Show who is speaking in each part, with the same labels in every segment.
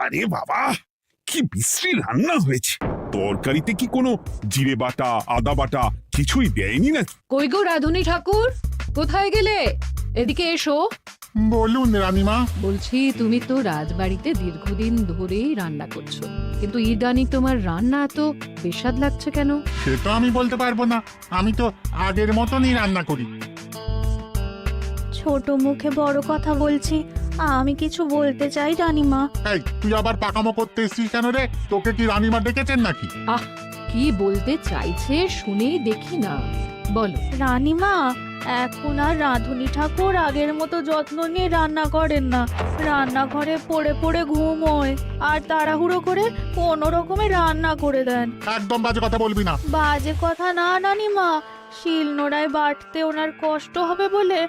Speaker 1: বাবারে বাবা, কি বিশ্রী রান্না হয়েছে! তরকারিতে কি কোনো জিরে বাটা, আদা বাটা কিছুই দেয়নি নাকি?
Speaker 2: কই গো রাধুনী ঠাকুর, কোথায় গেলে? এদিকে এসো।
Speaker 3: বলুন রানীমা।
Speaker 2: বলছি, তুমি তো রাজবাড়িতে দীর্ঘদিন ধরেই রান্না করছো, কিন্তু ইদানিং তোমার রান্না এত বেস্বাদ লাগছে কেন?
Speaker 3: সে তো আমি বলতে পারবো না, আমি তো আগের মতনই রান্না করি।
Speaker 4: ছোট মুখে বড় কথা বলছি, আমি কিছু বলতে চাই রানীমা।
Speaker 3: এই, তুই আবার পাকামো করতে এসছিস কেন রে? তোকে কি রানীমা ডেকেছেন নাকি?
Speaker 2: আহ, কি বলতে চাইছে শুনেই দেখি না, বলো।
Speaker 4: রানীমা, এখন আর রাধুনী ঠাকুর আগের মতো যত্ন নিয়ে রান্না করেন না। রান্নাঘরে পড়ে পড়ে ঘুমোয় আর তাড়াহুড়ো করে কোনো রকমে রান্না করে দেন।
Speaker 3: একদম বাজে কথা বলবি না।
Speaker 4: বাজে কথা না রানীমা, শিলনোড়ায় বাটতে ওনার কষ্ট হবে বলে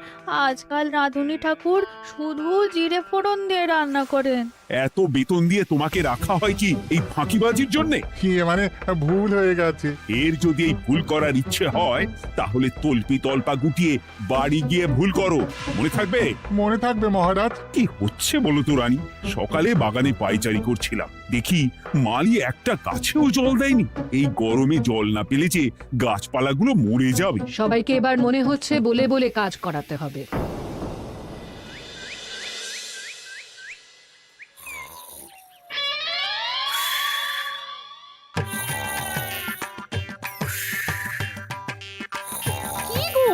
Speaker 4: আজকাল রাধুনী ঠাকুর শুধু জিরে ফোড়ন দিয়ে রান্না করেন।
Speaker 1: এত বেতন দিয়ে তোমাকে রাখা হয় কি এই ফাঁকিবাজির জন্যে?
Speaker 3: কি মানে ভুল হয়ে গেছে।
Speaker 1: এর যদি এই ভুল করার ইচ্ছে হয় তাহলে তল্পি তল্পা গুটিয়ে বাড়ি গিয়ে ভুল করো, মনে থাকবে?
Speaker 3: মনে থাকবে মহারাজ।
Speaker 1: কি হচ্ছে বলো তো রানী? সকালে বাগানে পায়চারি করছিলাম, দেখি মালি একটা গাছেও জল দেয়নি। এই গরমে জল না পেলে যে গাছপালাগুলো মরে যাবে।
Speaker 2: সবাইকে এবার মনে হচ্ছে বলে বলে কাজ করাতে হবে।
Speaker 5: কি গো,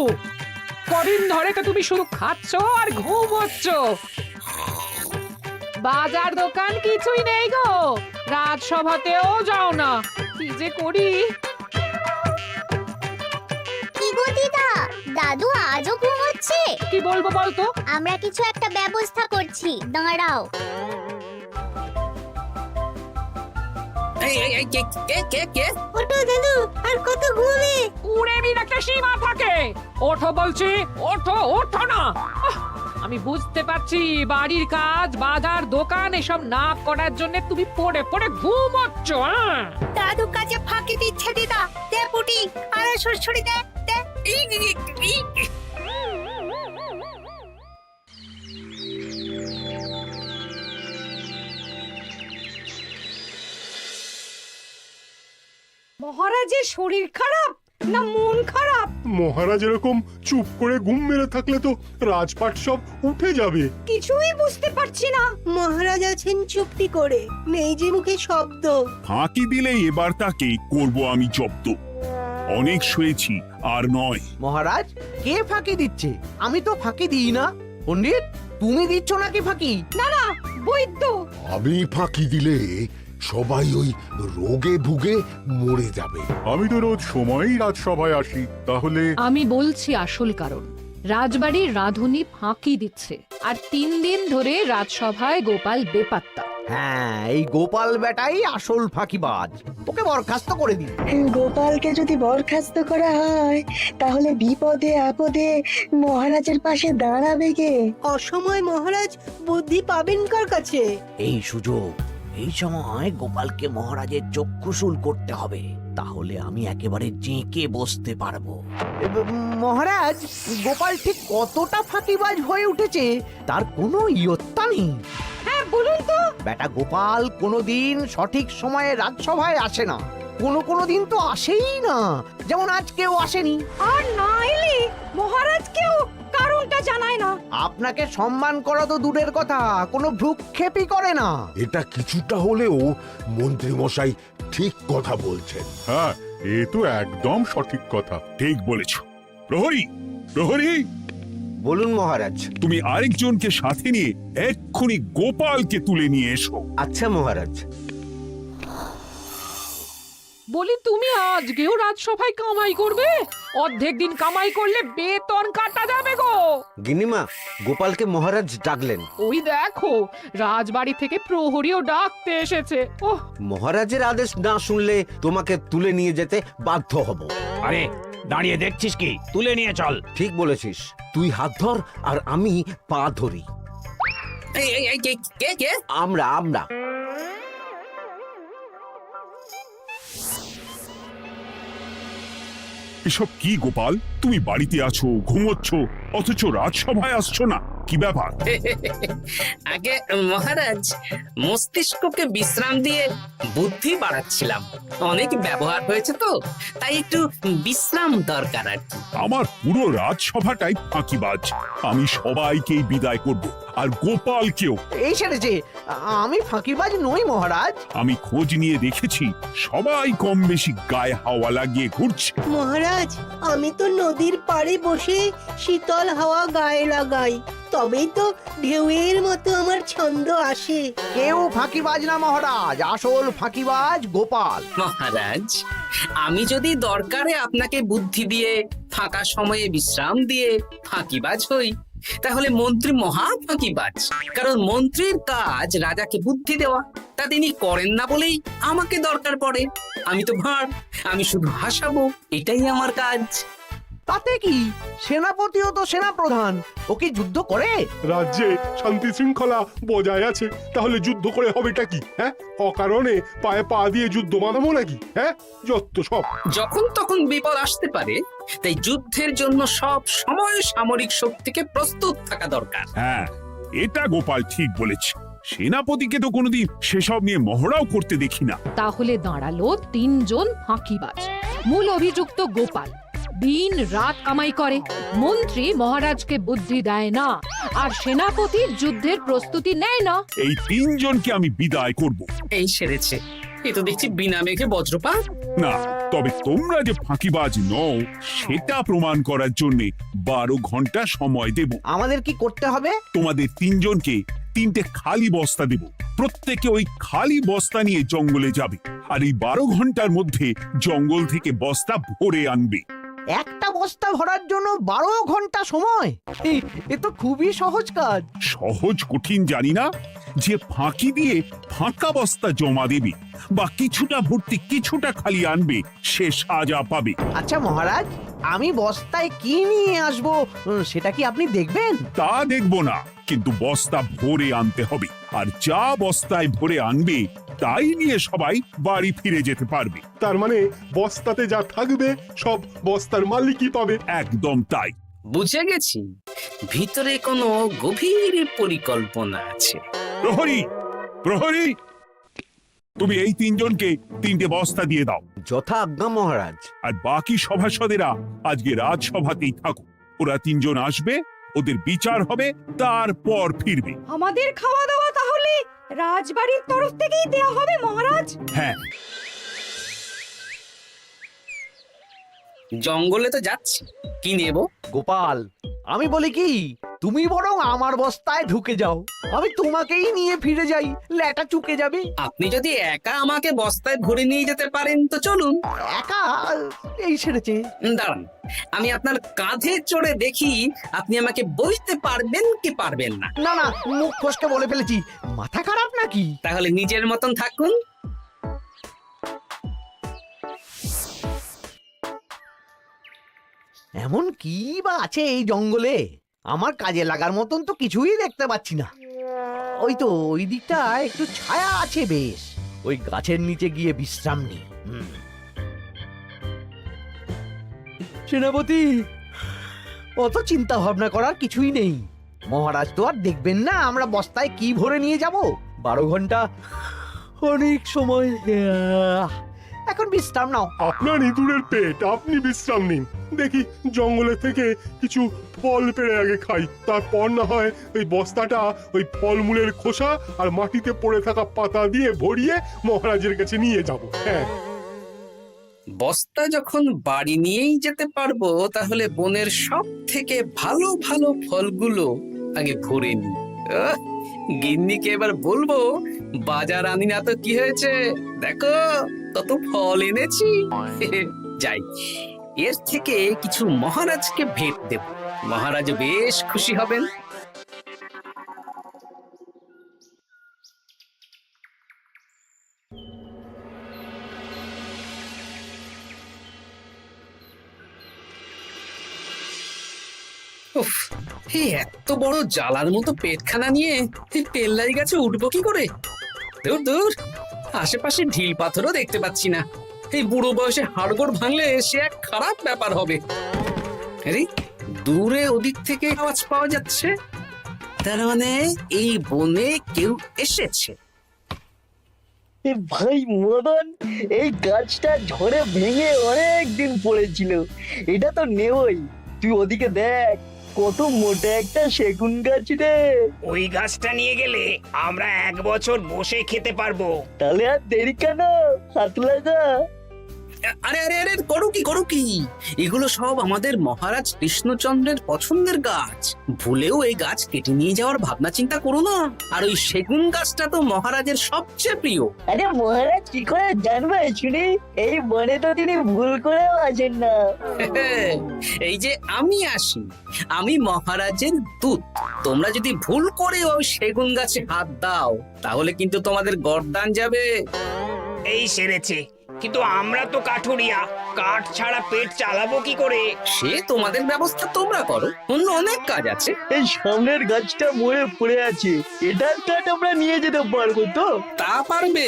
Speaker 5: কদিন ধরে তো তুমি শুধু খাচ্ছ আর ঘুমোচ্ছ। বাজার দোকান কিছুই নেই গো, রাজসভাতেও যাও না। কি যে করি।
Speaker 6: কি গো দিদা, দাদু আজও ঘুমোচ্ছে?
Speaker 5: কি বলবো বলতো?
Speaker 6: আমরা কিছু একটা ব্যবস্থা করছি, দাঁড়াও। ওঠো দাদু, আর কত ঘুমে?
Speaker 5: কুড়েমির একটা সীমা থাকে। ওঠো বলছি, ওঠো, ওঠো না। আমি বুঝতে পারছি বাড়ির কাজ, বাজার দোকান এসব না করার জন্য তুমি পড়ে পড়ে ঘুমোচ্ছ।
Speaker 6: দাদু কাজে ফাঁকি দিচ্ছে দিদা। দে পুটি, আর সরসরি দে, দে।
Speaker 5: মহারাজের শরীর খারাপ না মন খারাপ?
Speaker 7: মহারাজ এরকম চুপ করে ঘুম মেরে থাকলে তো রাজপাট সব উঠে যাবে।
Speaker 5: কিছুই বুঝতে পারছি না।
Speaker 8: মহারাজ আছেন চুপটি করে, নেই যে মুখে শব্দ।
Speaker 1: ফাঁকি দিলে এবার তাকে করব আমি জব্দ। অনেক শুয়েছি, আর নয়।
Speaker 9: মহারাজ, কে ফাঁকি দিচ্ছে? আমি তো ফাঁকি দিই না। পণ্ডিত, তুমি দিচ্ছ নাকি ফাঁকি?
Speaker 5: না না, বৈদ্য।
Speaker 10: আমি ফাঁকি দিলে সবাই ওই রোগে ভুগে মরে যাবে।
Speaker 3: আমি তো রোজ সময়ই রাজসভায় আসি, তাহলে
Speaker 2: আমি বলছি আসল কারণ। রাজবাড়ির রাধুনী ফাঁকি দিচ্ছে, আর 3 দিন ধরে রাজসভায় গোপাল বেপাত্তা।
Speaker 9: হ্যাঁ, এই গোপাল বেটাই আসল ফাঁকিবাজ। ওকে বরখাস্ত করে দিন।
Speaker 8: গোপালকে যদি বরখাস্ত করা হয় তাহলে বিপদে আপদে মহারাজের পাশে দাঁড়াবে কে? অসময় মহারাজ বুদ্ধি পাবেন কার কাছে?
Speaker 9: এই সুযোগ, এই সময় গোপালকে মহারাজের চক্ষুশূল করতে হবে, তাহলে আমি একেবারে জেঁকে বসতে পারবো। মহারাজ, গোপাল ঠিক কতটা ফাঁকিবাজ হয়ে উঠেছে তার কোনো ইয়ত্তা নেই।
Speaker 5: হ্যাঁ, বলুন তো।
Speaker 9: বেটা গোপাল কোনোদিন সঠিক সময়ে রাজসভায় আসে না। কোনো দিন তো আসেই না, যেমন আজকেও আসেনি।
Speaker 5: আর না এলে মহারাজকেও কারণটা জানায় না।
Speaker 9: আপনাকে সম্মান করা তো দূরের কথা, কোনো ভ্রুক্ষেপই করে না।
Speaker 10: এটা কিছুটা হলেও মন্ত্রী মশাই ঠিক কথা বলছেন।
Speaker 3: হ্যাঁ, এ তো একদম সঠিক কথা।
Speaker 1: ঠিক বলেছ। প্রহরী, প্রহরী,
Speaker 9: বলুন মহারাজ।
Speaker 1: তুমি আরেকজনকে সাথে নিয়ে এক্ষুনি গোপালকে তুলে নিয়ে এসো।
Speaker 9: আচ্ছা মহারাজ।
Speaker 5: বলি, তুমি আজকেও রাজসভায় কামাই করবে? অর্ধেক দিন কামাই করলে বেতন কাটা যাবে গো।
Speaker 9: গিন্নিমা, গোপালকে মহারাজ ডাকলেন।
Speaker 5: ওই দেখো, রাজবাড়ি থেকে প্রহরীও ডাকতে এসেছে। ওহ,
Speaker 9: মহারাজের আদেশ না শুনলে তোমাকে তুলে নিয়ে যেতে বাধ্য হব।
Speaker 11: আরে দাঁড়িয়ে দেখছিস কি? তুলে নিয়ে চল।
Speaker 9: ঠিক বলেছিস, তুই হাত ধর আর আমি পা ধরি। আমরা
Speaker 1: এসব কি গোপাল? তুমি বাড়িতে আছো, ঘুমোচ্ছ, অথচ রাজসভায় আসছো না। কি ব্যাপার?
Speaker 12: আগে মহারাজ, মস্তিষ্ককে বিশ্রাম দিয়ে বুদ্ধি বাড়াচ্ছিলাম। অনেক ব্যবহার হয়েছে তো, তাই একটু বিশ্রাম দরকার আর কি।
Speaker 1: আমার পুরো রাজসভাটাই ফাঁকিবাজ। আমি সবাইকেই বিদায় করব, আর গোপালকেও।
Speaker 9: এই সেরেছে, আমি ফাঁকিবাজ নই মহারাজ।
Speaker 1: আমি খোঁজ নিয়ে দেখেছি সবাই কম বেশি গায়ে হাওয়া লাগিয়ে ঘুরছে।
Speaker 8: মহারাজ, আমি তো নদীর পাড়ে বসে শীতল হাওয়া গায়ে লাগাই, তবেই তো ঢেউয়ের মতো আমার ছন্দ আসে।
Speaker 9: কেউ ফাঁকিবাজ না মহারাজ, আসল ফাঁকিবাজ গোপাল।
Speaker 12: মহারাজ, আমি যদি দরকারে আপনাকে বুদ্ধি দিয়ে, ফাঁকা সময়ে বিশ্রাম দিয়ে ফাঁকিবাজ হই, তাহলে মন্ত্রী মহা ফাঁকিবাজ। কারণ মন্ত্রীর কাজ রাজাকে বুদ্ধি দেওয়া, তা তিনি করেন না বলেই আমাকে দরকার পড়ে। আমি তো ভাঁড়, আমি শুধু হাসাবো, এটাই আমার কাজ।
Speaker 9: তাতে কি, সেনাপতিও তো সেনাপ্রধান, ও কি যুদ্ধ করে?
Speaker 7: রাজ্যে শান্তি শৃঙ্খলা বজায় আছে, তাহলে যুদ্ধ করে হবেটা কি? হ্যাঁ, অকারণে পায়ে পা দিয়ে যুদ্ধ বাঁধাবো নাকি? হ্যাঁ, যত সব।
Speaker 12: যখন তখন বিপদ আসতে পারে, তাই যুদ্ধের জন্য সব সময় সামরিক শক্তিকে প্রস্তুত থাকা দরকার।
Speaker 1: হ্যাঁ, এটা গোপাল ঠিক বলেছে। সেনাপতিকে তো কোনোদিন সেসব নিয়ে মহড়াও করতে দেখি না।
Speaker 2: তাহলে দাঁড়ালো 3 জন ফাঁকিবাজ। মূল অভিযুক্ত গোপাল দিন রাত কামাই করে, মন্ত্রী মহারাজকে বুদ্ধি দেয় না, আর সেনাপতি যুদ্ধের প্রস্তুতি নেয় না।
Speaker 1: এই 3 জনকে আমি বিদায় করব।
Speaker 12: এই সেরেছে, এ তো দেখছি বিনা মেঘে বজ্রপাত।
Speaker 1: না, তবে তোমরা যে ফাঁকিবাজ নও সেটা প্রমাণ করার জন্য 12 ঘন্টা সময় দেব।
Speaker 9: আমাদের কি করতে হবে?
Speaker 1: তোমাদের 3 জনকে 3টে খালি বস্তা দেব। প্রত্যেকে ওই খালি বস্তা নিয়ে জঙ্গলে যাবে, আর এই 12 ঘন্টার মধ্যে জঙ্গল থেকে বস্তা ভরে আনবে।
Speaker 9: একটা বস্তা ভরার জন্য 12 ঘন্টা সময়? এ তো খুবই সহজ কাজ।
Speaker 1: সহজ কঠিন জানি না, যে ফাঁকি দিয়ে ফাঁকা বস্তা জমা দেবে বা কিছুটা ভর্তি কিছুটা খালি আনবে, সে সাজা পাবে।
Speaker 9: আচ্ছা মহারাজ, আমি বস্তায় কি নিয়ে আসবো সেটা কি আপনি দেখবেন?
Speaker 1: তা দেখব না, কিন্তু বস্তা ভরে আনতে হবে। আর যা বস্তায় ভরে আনবে তাই নিয়ে সবাই বাড়ি ফিরে যেতে পারবে।
Speaker 7: তার মানে বস্তাতে যা থাকবে সব বস্তার মালিকই পাবে।
Speaker 1: একদম তাই।
Speaker 12: বুঝে গেছি, ভিতরে কোনো গভীর পরিকল্পনা আছে।
Speaker 1: প্রহরী, প্রহরী, তুমি এই 3 জনকে 3টে বস্তা দিয়ে দাও।
Speaker 9: যথা আজ্ঞা মহারাজ।
Speaker 1: আর বাকি সভাসদেরা আজকে রাজসভাতেই থাকুক। ওরা 3 জন আসবে, ওদের বিচার হবে, তারপর ফিরবে।
Speaker 4: আমাদের খাওয়া দাওয়া তাহলে রাজবাড়ির তরফ থেকেই দেয়া হবে মহারাজ?
Speaker 1: হ্যাঁ।
Speaker 12: জঙ্গলে তো যাচ্ছি, কি নেব?
Speaker 9: গোপাল, আমি বলি কি, তুমি বরং আমার বস্তায় ঢুকে যাও, আমি তোমাকেই নিয়ে ফিরে যাই, লেটা চুকে যাবে।
Speaker 12: আপনি যদি একা আমাকে বস্তায় ভরে নিয়ে যেতে পারেন তো চলুন।
Speaker 9: একা? এই সেরেছে।
Speaker 12: দাঁড়ান, আমি আপনার কাঁধে চড়ে দেখি আপনি আমাকে বইতে পারবেন কি পারবেন না।
Speaker 9: না না, মুখ ফসকে বলে ফেলেছি, মাথা খারাপ নাকি?
Speaker 12: তাহলে নিজের মতন থাকুন।
Speaker 9: এমন কি বা আছে এই জঙ্গলে? আমার কাজে লাগার মতন তো কিছুই দেখতে পাচ্ছি না। ওই তো ওই দিকটা একটু ছায়া আছে বেশ, ওই গাছের নিচে গিয়ে বিশ্রাম নিই। সেনাপতি, অত চিন্তা ভাবনা করার কিছুই নেই। মহারাজ তো আর দেখবেন না আমরা বস্তায় কি ভরে নিয়ে যাব। 12 ঘন্টা অনেক সময়। এখন বিশ্রাম নাও।
Speaker 7: আপনার ইঁদুরের পেট, আপনি বিশ্রাম নিন। দেখি জঙ্গলে থেকে কিছু ফল পেড়ে আগে খাই, তারপর না হয় ওই বস্তাটা ওই ফলমূলের খোসা আর মাটিতে পড়ে থাকা পাতা দিয়ে ভরিয়ে মহারাজের কাছে নিয়ে যাব। হ্যাঁ,
Speaker 12: বস্তা যখন বাড়ি নিয়েই যেতে পারবো, তাহলে বনের সব থেকে ভালো ভালো ফলগুলো আগে ভরে নি। গিন্নিকে এবার বলবো, বাজার আনি না তো কি হয়েছে, দেখো কত ফল এনেছি। যাই, এর থেকে কিছু মহারাজকে ভেট দেব, মহারাজ বেশ খুশি হবেন। উফ, এই এত বড় জ্বালার মতো পেটখানা নিয়ে এই পেল্লাই গাছে উঠবো কি করে? দূর দূর, আশেপাশে ঢিল পাথরও দেখতে পাচ্ছি না। এই বুড়ো বয়সে হাড়গোড় ভাঙলে সে এক খারাপ ব্যাপার হবে। আরে, দূরে ওদিক থেকে আওয়াজ পাওয়া যাচ্ছে। তার মানে এই বনে কেউ এসেছে।
Speaker 8: ভাই মদন, এই গাছটা ঝড়ে ভেঙে অনেক দিন পড়েছিল, এটা তো নেবই। তুই ওদিকে দেখ, কত মোটা একটা সেগুন গাছ রে।
Speaker 11: ওই গাছটা নিয়ে গেলে আমরা 1 বছর বসে খেতে পারবো।
Speaker 8: তাহলে আর দেরি কেন, হাত লাগা।
Speaker 12: আরে আরে আরে, করো কি এগুলো সব আমাদের মহারাজ কৃষ্ণচন্দ্রের পছন্দের গাছ। ভুলেও এই গাছ কেটে নিয়ে যাওয়ার ভাবনা চিন্তা করো না। আর ওই সেগুন গাছটা তো মহারাজের সবচেয়ে প্রিয়।
Speaker 8: আরে মহারাজ কি করে জানবে শুনি? এই বনে তো তিনি ভুল করেও আসেন না।
Speaker 12: এই যে আমি আসি, আমি মহারাজের দূত। তোমরা যদি ভুল করে ওই সেগুন গাছে হাত দাও তাহলে কিন্তু তোমাদের গর্দান যাবে।
Speaker 11: এই সেরেছে, কিন্তু আমরা তো কাঠুরিয়া, কাঠ ছাড়া পেট চালাবো কি করে?
Speaker 12: সে তোমাদের ব্যবস্থা তোমরা করো, অন্য অনেক কাজ আছে।
Speaker 8: এই সামনের গাছটা মরে পড়ে আছে, এটার কাঠ আমরা নিয়ে যেতে পারবো তো?
Speaker 12: তা পারবে,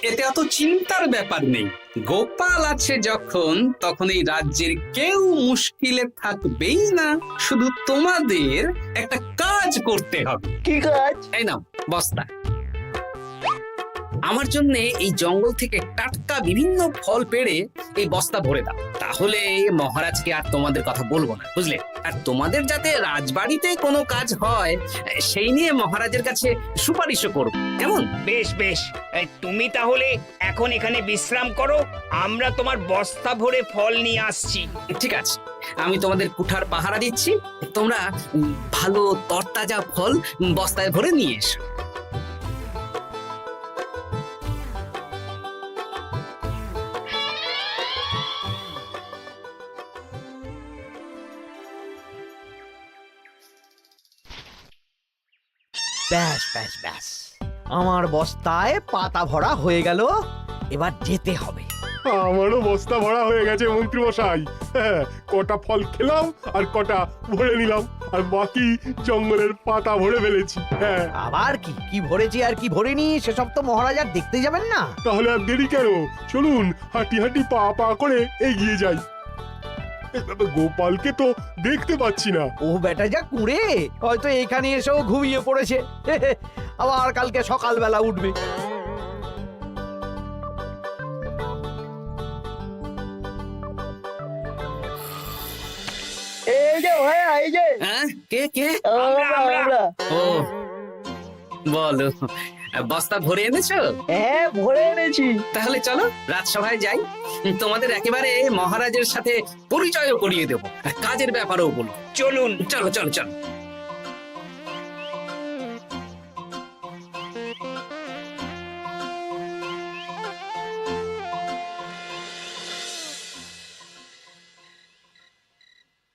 Speaker 12: এতে অত চিন্তার ব্যাপার নেই। গোপাল আছে যখন, তখন এই রাজ্যের কেউ মুশকিলে থাকবেই না। শুধু তোমাদের একটা কাজ করতে হবে।
Speaker 8: কি কাজ?
Speaker 12: এই নাও বস্তা। আমার জন্য এই জঙ্গল থেকে টাটকা বিভিন্ন ফল পেড়ে এই বস্তা ভরে দাও। তাহলে মহারাজকে আর তোমাদের কথা বলবো না, বুঝলে? আর তোমাদের যাতে রাজবাড়িতে কোনো কাজ হয় সেই নিয়ে মহারাজের কাছে সুপারিশও করবো, কেমন?
Speaker 11: বেশ বেশ, এই তুমি তাহলে এখন এখানে বিশ্রাম করো, আমরা তোমার বস্তা ভরে ফল নিয়ে আসছি।
Speaker 12: ঠিক আছে, আমি তোমাদের কুঠার পাহারা দিচ্ছি। তোমরা ভালো তরতাজা ফল বস্তায় ভরে নিয়ে এসো।
Speaker 9: ব্যাস ব্যাস ব্যাস, আমার বস্তায় পাতা ভরা হয়ে গেল। এবার যেতে হবে।
Speaker 7: আমারও বস্তা ভরা হয়ে গেছে মন্ত্রী মশাই। হ্যাঁ, কটা ফল খেলাম আর কটা ভরে নিলাম, আর বাকি জঙ্গলের পাতা ভরে ফেলেছি। হ্যাঁ,
Speaker 9: আবার কি কি ভরেছি আর কি ভরিনি সেসব তো মহারাজ আর দেখতে যাবেন না।
Speaker 7: তাহলে আর দেরি কেন, চলুন হাঁটি হাঁটি পা পা করে এগিয়ে যাই। গোপালকে তো দেখতে পাচ্ছি না।
Speaker 9: ও বেটা যা কুঁড়ে, হয়তো এখানে এসেও ঘুমিয়ে পড়েছে। আবার কালকে সকালবেলা উঠবে।
Speaker 8: এই যে ভাইয়া, এই যে।
Speaker 12: হ্যাঁ, কে কে?
Speaker 8: আমরা।
Speaker 12: ও বলো, বস্তা ভরে এনেছো?
Speaker 8: হ্যাঁ, ভরে এনেছি।
Speaker 12: তাহলে চলো রাজসভায় যাই, তোমাদের একেবারে মহারাজের সাথে পরিচয়ও করিয়ে দেবো, আর কাজের ব্যাপারেও বলবো।
Speaker 11: চলুন।
Speaker 12: চলো চলো চলো।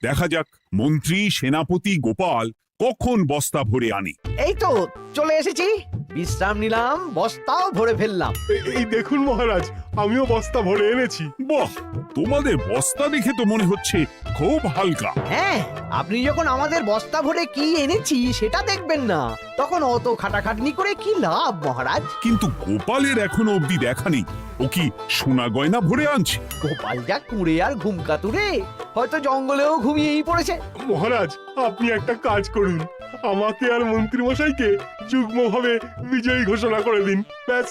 Speaker 1: দেখা যাক মন্ত্রী সেনাপতি গোপাল কখন বস্তা ভরে আনে।
Speaker 9: এই তো চলে এসেছি, বিশ্রাম নিলাম, বস্তাও ভরে ফেললাম।
Speaker 7: এই দেখুন মহারাজ, আমিও বস্তা ভরে এনেছি।
Speaker 1: বাহ, তোমাদের বস্তা দেখে তো মনে হচ্ছে খুব হালকা।
Speaker 9: হ্যাঁ, আপনি যখন আমাদের বস্তা ভরে কি এনেছি সেটা দেখবেন না, তখন অত খাটাখাটনি করে কি লাভ মহারাজ?
Speaker 1: কিন্তু গোপালের এখনো অবধি দেখা নেই, ও কি সোনা গয়না ভরে আনছে?
Speaker 9: গোপাল যা কুঁড়ে আর ঘুমকাতুরে, হয়তো জঙ্গলেও ঘুমিয়েই পড়েছে।
Speaker 7: মহারাজ, আপনি একটা কাজ করুন, আমাকে আর মন্ত্রী মশাইকে যুগ্মভাবে বিজয়ী ঘোষণা করে দিন, ব্যাস।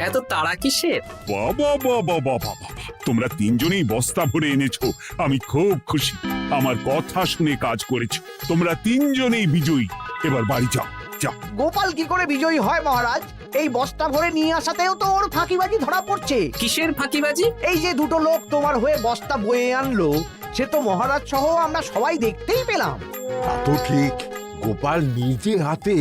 Speaker 12: এত তাড়া কিসের?
Speaker 1: বাবা বাবা বাবা বাবা, তোমরা তিনজনেই বস্তা ভরে এনেছো, আমি খুব খুশি। আমার কথা শুনে কাজ করেছো, তোমরা তিনজনেই বিজয়ী। এবার বাড়ি যাও, যাও।
Speaker 9: গোপাল কি করে বিজয়ী হয় মহারাজ? এই বস্তা ভরে নিয়ে আসাতেও তো ওর ফাঁকিবাজি ধরা পড়ছে।
Speaker 12: কিসের ফাঁকিবাজি?
Speaker 9: এই যে দুটো লোক তোমার হয়ে বস্তা বয়ে আনলো, সে তো মহারাজ সহ আমরা সবাই দেখতেই পেলাম।
Speaker 10: তা তো ঠিক, গোপাল নিজে হাতে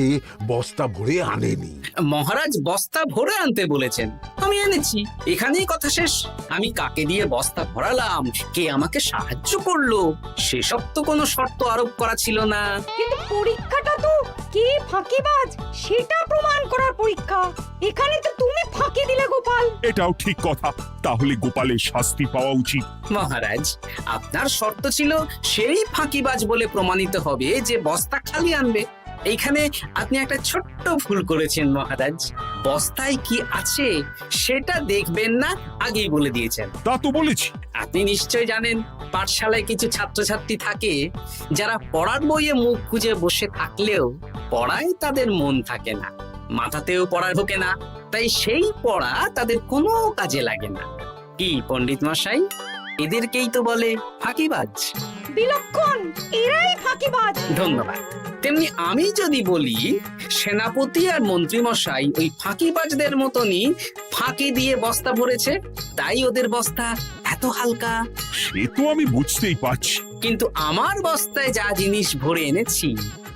Speaker 10: বস্তা ভরে আনেনি।
Speaker 12: মহারাজ বস্তা ভরে আনতে বলেছেন, আমি এনেছি, এখানেই কথা শেষ। আমি কাকে দিয়ে বস্তা ভরালাম, কে আমাকে সাহায্য করলো, সেসব তো কোনো শর্ত আরোপ করা ছিল না।
Speaker 6: কিন্তু পরীক্ষাটা তো কে ফাঁকিবাজ সেটা প্রমাণ করার পরীক্ষা। এখানে তো তুমি ফাঁকি দিলে গোপাল।
Speaker 1: এটাও ঠিক কথা, তাহলে গোপালের শাস্তি পাওয়া উচিত।
Speaker 12: মহারাজ, আপনার শর্ত ছিল সেই ফাঁকিবাজ বলে প্রমাণিত হবে যে বস্তা খালি আনবে। এইখানে আপনি একটা ছোট্ট ভুল করেছেন মহারাজ, বস্তায় কি আছে সেটা দেখবেন না আগেই বলে দিয়েছেন।
Speaker 1: তা তো বলেছি।
Speaker 12: আপনি নিশ্চয় জানেন পাঠশালায় কিছু ছাত্রছাত্রী থাকে যারা পড়ার বইয়ে মুখ গুজে বসে থাকলেও পড়ায় তাদের মন থাকে না, মাথাতেও পড়া ঢোকে না, তাই সেই পড়া তাদের কোনো কাজে লাগে না। কি পণ্ডিত মশাই, এদেরকেই তো বলে ফাঁকিবাজ।
Speaker 6: বিলক্ষণ, এরাই ফাঁকিবাজ।
Speaker 12: ধন্যবাদ। তেমনি আমি যদি বলি সেনাপতি আর মন্ত্রী মশাই ওই ফাঁকিবাজদের মতনই ফাঁকি দিয়ে বস্তা ভরেছে, তাই ওদের বস্তা এত হালকা।
Speaker 1: সে তো আমি বুঝতেই পারছি।
Speaker 12: কিন্তু আমার বস্তায় যা জিনিস ভরে এনেছি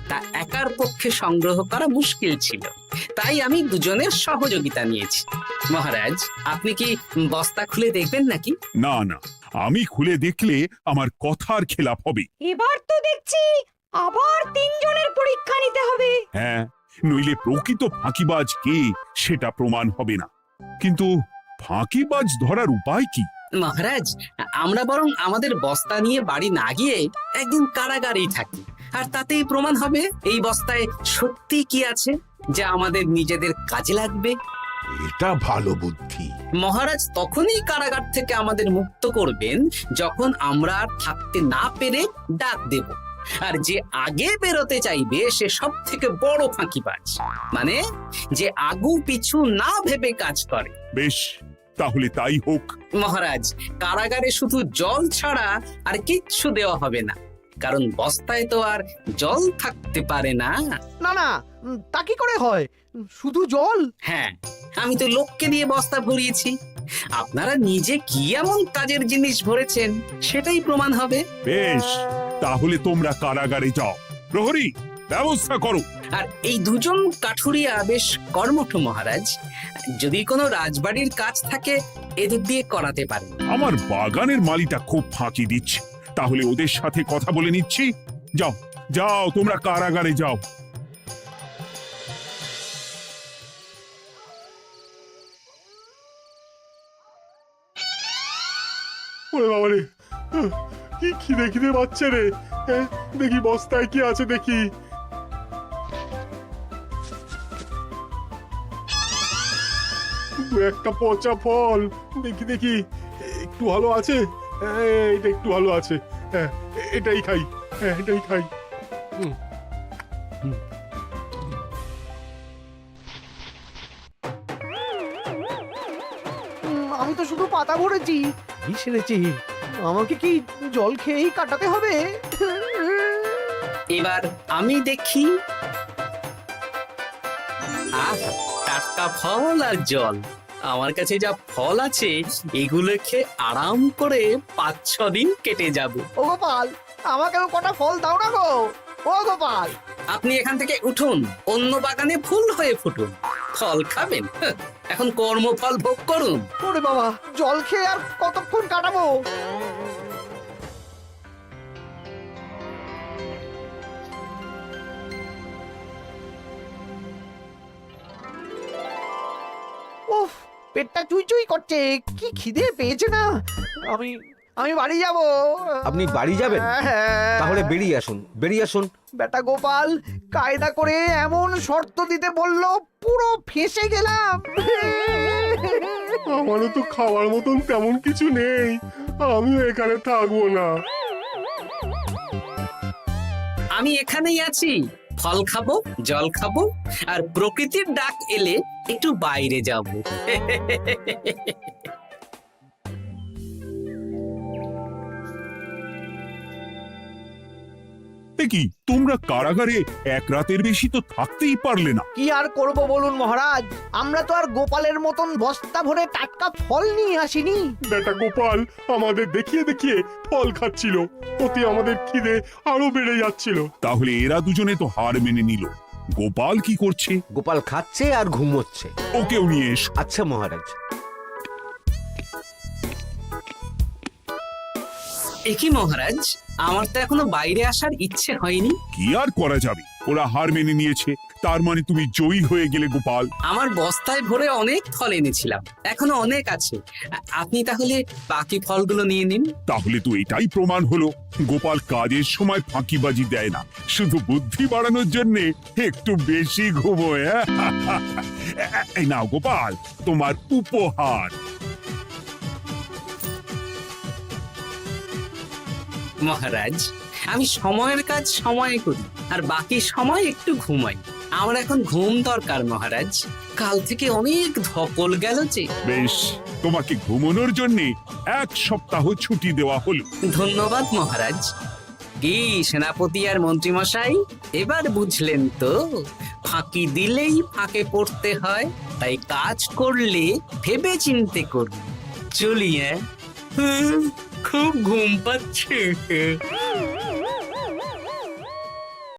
Speaker 12: তা একার পক্ষে সংগ্রহ করা মুশকিল ছিল, তাই আমি দুজনের সহযোগিতা নিয়েছি। মহারাজ, আপনি কি বস্তা খুলে দেখবেন নাকি?
Speaker 1: না না, আমি খুলে দেখলে আমার কথার খেলাপ হবে।
Speaker 6: এবার তো দেখছি আবার তিনজনের পরীক্ষা নিতে হবে।
Speaker 1: হ্যাঁ, নইলে প্রকৃত ফাঁকিবাজ কে সেটা প্রমাণ হবে না। কিন্তু ফাঁকিবাজ ধরার উপায় কি?
Speaker 12: মহারাজ, আমরা বরং আমাদের বস্তা নিয়ে বাড়ি না গিয়ে একদিন কারাগারেই থাকি, আর তাতেই প্রমাণ হবে এই বস্তায় সত্যি কি আছে যা আমাদের নিজেদের কাজে লাগবে।
Speaker 10: এটা ভালো বুদ্ধি।
Speaker 12: মহারাজ তখনই কারাগার থেকে আমাদের মুক্ত করবেন যখন আমরা আর থাকতে না পেরে ডাক দেব, আর যে আগে বেরোতে চাইবে সে সব থেকে বড় ফাঁকিবাজ, মানে যে আগু পিছু না ভেবে কাজ করে।
Speaker 1: বেশ, তাহলে তাই হোক।
Speaker 12: মহারাজ, কারাগারে শুধু জল ছাড়া আর কিচ্ছু দেওয়া হবে না, কারণ বস্তায় তো আর জল থাকতে পারে না।
Speaker 9: না না, তা কি করে হয়? শুধু জল?
Speaker 12: হ্যাঁ, আমি তো লোককে দিয়ে বস্তা ভরিয়েছি। আপনারা নিজে কি এমন কাজের জিনিস ভরেছেন সেটাই প্রমাণ হবে।
Speaker 1: বেশ, তাহলে তোমরা কারাগারে যাও। প্রহরী, ব্যবস্থা করো।
Speaker 12: আর এই দুজন কাঠুরিয়া বেশ কর্মঠ মহারাজ, যদি কোনো রাজবাড়ির কাজ থাকে এদের দিয়ে করাতে পারেন।
Speaker 1: আমার বাগানের মালিটা খুব ফাঁকি দিচ্ছে, তাহলে ওদের সাথে কথা বলে নিচ্ছি। যাও যাও, তোমরা কারাগারে যাও।
Speaker 7: ওরে বাবা রে, কি খিদে খিদে পাচ্ছে রে। দেখি বস্তায় কি আছে দেখি। দু একটা পচা ফল, দেখি দেখি একটু ভালো আছে। এটা একটু ভালো আছে, হ্যাঁ এটাই খাই, হ্যাঁ এটাই খাই।
Speaker 9: আমি তো শুধু পাতা ভরেছি, সেরেছি। আমাকে কি জল খেয়েই কাটাতে হবে?
Speaker 12: এবার আমি দেখি। টাটকা ফল আর জল, আমার কাছে যা ফল আছে এগুলো খেয়ে আরাম করে 5-6 দিন কেটে যাবে।
Speaker 9: ও গোপাল, আমাকেও কটা ফল দাও না গো। ও গোপাল,
Speaker 12: আপনি এখান থেকে উঠুন, অন্য বাগানে ফুল হয়ে ফুটুন। ফল খাবেন? এখন কর্মফল ভোগ করুন।
Speaker 9: ওরে বাবা, জল খেয়ে আর কতক্ষণ কাটাবো? উফ, পেটটা চুই করছে, কি খিদে পেয়েছে না। আমি আমি বাড়ি যাব।
Speaker 13: আপনি বাড়ি যাবেন? তাহলে বেরিয়ে আসুন, বেরিয়ে আসুন।
Speaker 9: বেটা গোপাল কায়দা করে এমন শর্ত দিতে বলল, পুরো ফেঁসে গেলাম।
Speaker 7: আমারও তো খাওয়ার মতন তেমন কিছু নেই, আমিও এখানে থাকবো না।
Speaker 12: আমি এখানেই আছি, ফল খাবো, জল খাবো, আর প্রকৃতির ডাক এলে একটু বাইরে যাব।
Speaker 1: কি তোমরা কারাগারে এক রাতের বেশি তো থাকতেই পারলে না?
Speaker 9: কি আর করব বলুন মহারাজ, আমরা তো আর গোপালের মতন বস্তা ভরে টাটকা ফল নিয়ে আসিনি।
Speaker 7: বেটা গোপাল আমাদের দেখিয়ে দেখিয়ে ফল খাচ্ছিল, অতি আমাদের খিদে আরো বেড়ে যাচ্ছিল।
Speaker 1: তাহলে এরা দুজনে তো হার মেনে নিল। গোপাল কি করছে?
Speaker 13: গোপাল খাচ্ছে আর ঘুমোচ্ছে।
Speaker 1: ওকেও নিয়ে এসো।
Speaker 13: আচ্ছা মহারাজ।
Speaker 12: একই মহারাজ, আমার তো এখনো বাইরে আসার ইচ্ছে হয়নি।
Speaker 1: কি আর করা যাবে, ওরা হার মেনে নিয়েছে, তার মানে তুমি জয়ী হয়ে গেলে গোপাল।
Speaker 12: আমার বস্তায় ভরে অনেক ফল এনেছিলাম, এখনো অনেক আছে। আপনি তাহলে বাকি ফলগুলো নিয়ে নিন।
Speaker 1: তাহলে তো এটাই প্রমাণ হলো গোপাল কাজের সময় ফাঁকিবাজি দেয় না, শুধু বুদ্ধি বাড়ানোর জন্য একটু বেশি ঘুমোয়। এই নাও গোপাল, তোমার উপহার।
Speaker 12: মহারাজ, আমি সময়ের কাজ সময়ে করি আর বাকি সময় একটু ঘুমাই। আমার এখন ঘুম দরকার মহারাজ, কাল থেকে অনেক ধকল গেল যে।
Speaker 1: বেশ, তোমাকে ঘুমানোর জন্য 1 সপ্তাহ ছুটি দেওয়া হলো।
Speaker 12: ধন্যবাদ মহারাজ। কি সেনাপতি আর মন্ত্রীমশাই, এবার বুঝলেন তো ফাঁকি দিলেই ফাঁকে পড়তে হয়, তাই কাজ করলে ভেবে চিন্তে করুন। চলি, খুব ঘুম পাচ্ছে।